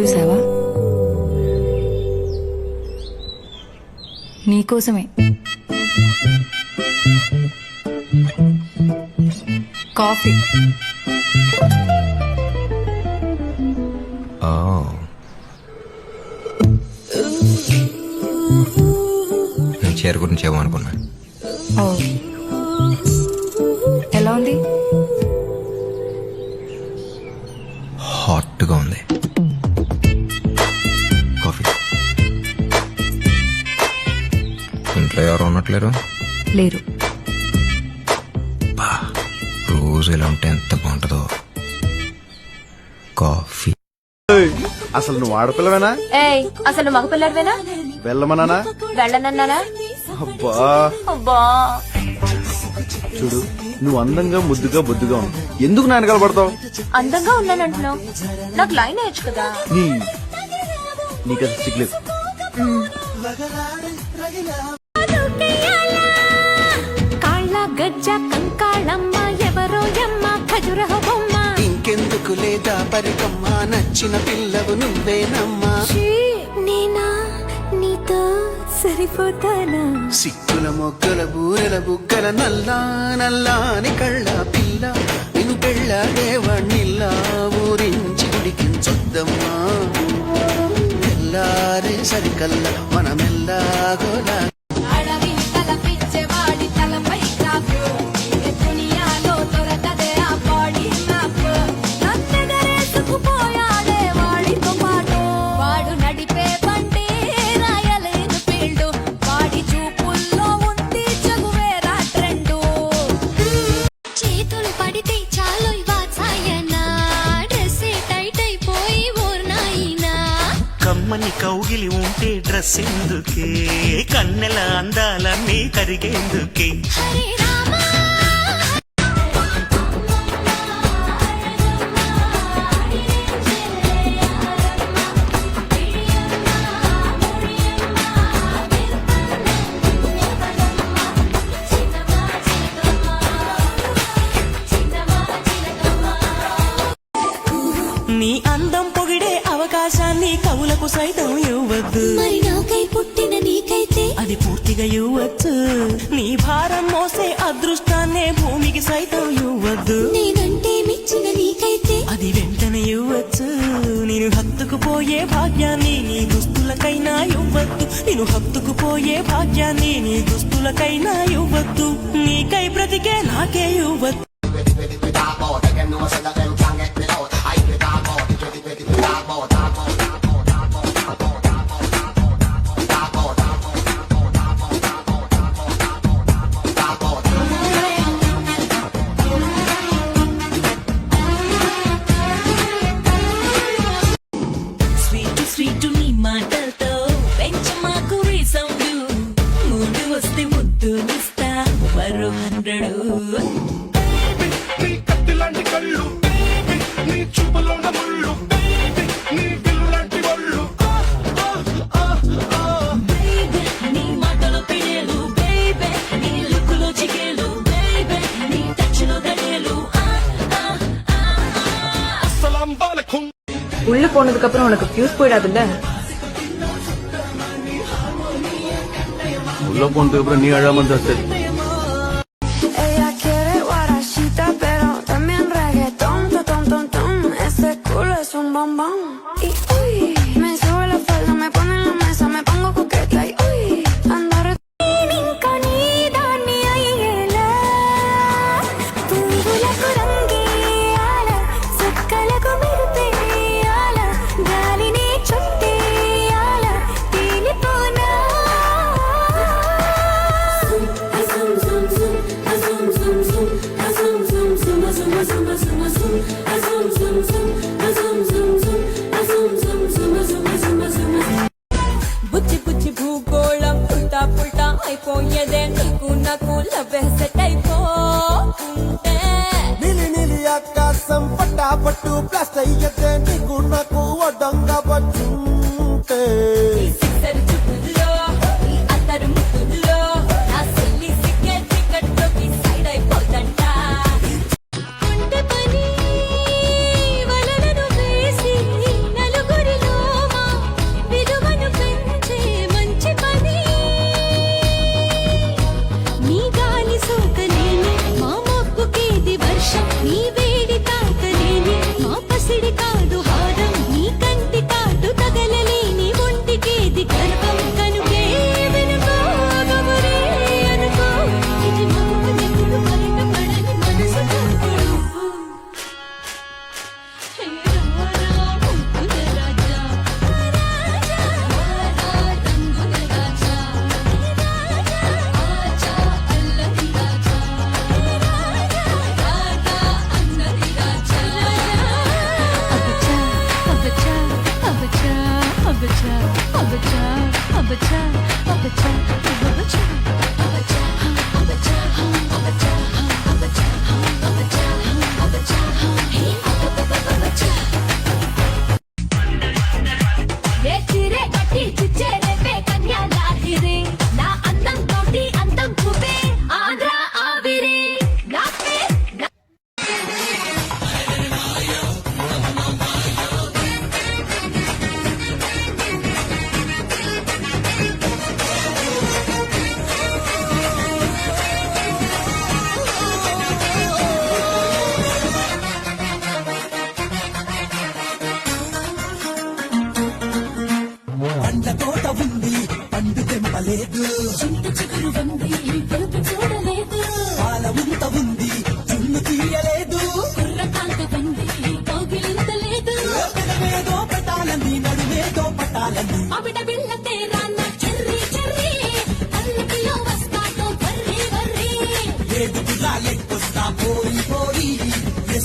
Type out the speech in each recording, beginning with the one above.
చూసావా? నీకోసమే. కాఫీ. నేను చీర గురించి ఏమో అనుకున్నా. ఎలా ఉంది? హాట్గా ఉంది. కాఫీ. ఇంట్లో ఎవరు ఉన్నట్లేరు? లేరు. రోజు ఇలా ఉంటే ఎంత బాగుంటుందో. కాఫీ. అసలు నువ్వు ఆడపిల్లవేనా? ఏయ్, అసలు నువ్వు మగపిల్లడివేనా? వెళ్ళమన్నానా? వెళ్ళనన్నానా? అబ్బా అబ్బా, చూడు, నువ్వు అందంగా ముద్దుగా బొద్దుగా ఉన్నావు. ఎందుకు నా వెనకాల పడతావు? అందంగా ఉన్నానంటున్నావు. నాకు లైన్ వేయచ్చు కదా. నీకు అది సిగ్లేదు. గజ్జ కంకాళమ్మ ఎవరో యమ్మ ఖజురహ బొమ్మ ఇంకెందుకు లేదా పరికమ్మ నచ్చిన పిల్లవు నువ్వేనమ్మా. నేనా నీతో సరిపోతానా? సిక్కుల మొగ్గల బూరెల బుగ్గల నల్లా నల్లాని కళ్ళ పిల్ల నిన్ను పెళ్ళాడేవాణ్ణిల్లా ఊరించి గుడికించొద్దమ్మా. తెల్లారే సరికల్లా మనమెల్లాగోలా కమ్మని కౌగిలి ఉంటే డ్రెస్ ఎందుకే కన్నెల అందాలన్నీ కరిగేందుకే. నీ అందం పొగిడే అవకాశాన్ని కవులకు సైతం ఇవ్వద్దు. మరి నాకై పుట్టిన నీకైతే అది పూర్తిగా ఇవ్వచ్చు. నీ భారం మోసే అదృష్టాన్నే భూమికి సైతం ఇవ్వద్దు. నేనంటే మెచ్చిన నీకైతే అది వెంటనే ఇవ్వచ్చు. నేను హత్తుకుపోయే భాగ్యాన్ని నీ దుస్తులకైనా ఇవ్వద్దు. నేను హత్తుకుపోయే భాగ్యాన్ని నీ దుస్తులకైనా ఇవ్వద్దు. నీకై బ్రతికే నాకే ఇవ్వద్దు. స్వీటు నీ మాటలతో పెంచమాకు రీసౌండ్ ముందు వస్తే ముద్దు నిస్తా మరో 100. నీ కత్తిలాంటి కళ్ళు నీ చూపులోన ముళ్ళు నీ పిల్లాంటి ఒళ్ళు నీ మాటలో పిడేలు బేబే నీ లుక్కులో చిగేలు బేబే నీ టచ్లో గడేలు అస్సలాం వాలేకుం. உள்ள போனதுக்கு அப்புறம் உனக்கு ஃபியூஸ் போயிடாதுல்ல? ఉల్లో పోనதுக்கு அப்புறம் நீ அழாம இருந்தா சரி. Ella quiere guarachita, pero también reggaetón, ton, ton, ton. Ese culo es un bombón. Y uy, me sube la falda, me pone en la mesa, me pongo coqueta y uy, ando ఇంకా నీ దాన్ని అయ్యేలా పువ్వులకు రంగేయాల సుక్కలకు మెరుపేయాల గాలిని చుట్టేయాల తేలిపోనా బుచ్చి బుచ్చి భూగోళం పుల్టా పుల్టా అయిపోయేదే నీకు నాకు లవ్వే set అయిపోతుంటే నీలి నీలి ఆకాశం పట్టాపట్టు ప్లాస్ట్ అయ్యతే నీకు నాకు వడ్డంగా పట్టుంటే సిక్సర్ చుట్టులో ఈ అత్తరు ముట్టులో నా సిల్లి సిక్కే టికెట్లోకి సైడ్ అయిపోతంట కొండ పని వలలను వేసి నలుగురిలో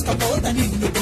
తీసుకపోత నిన్ను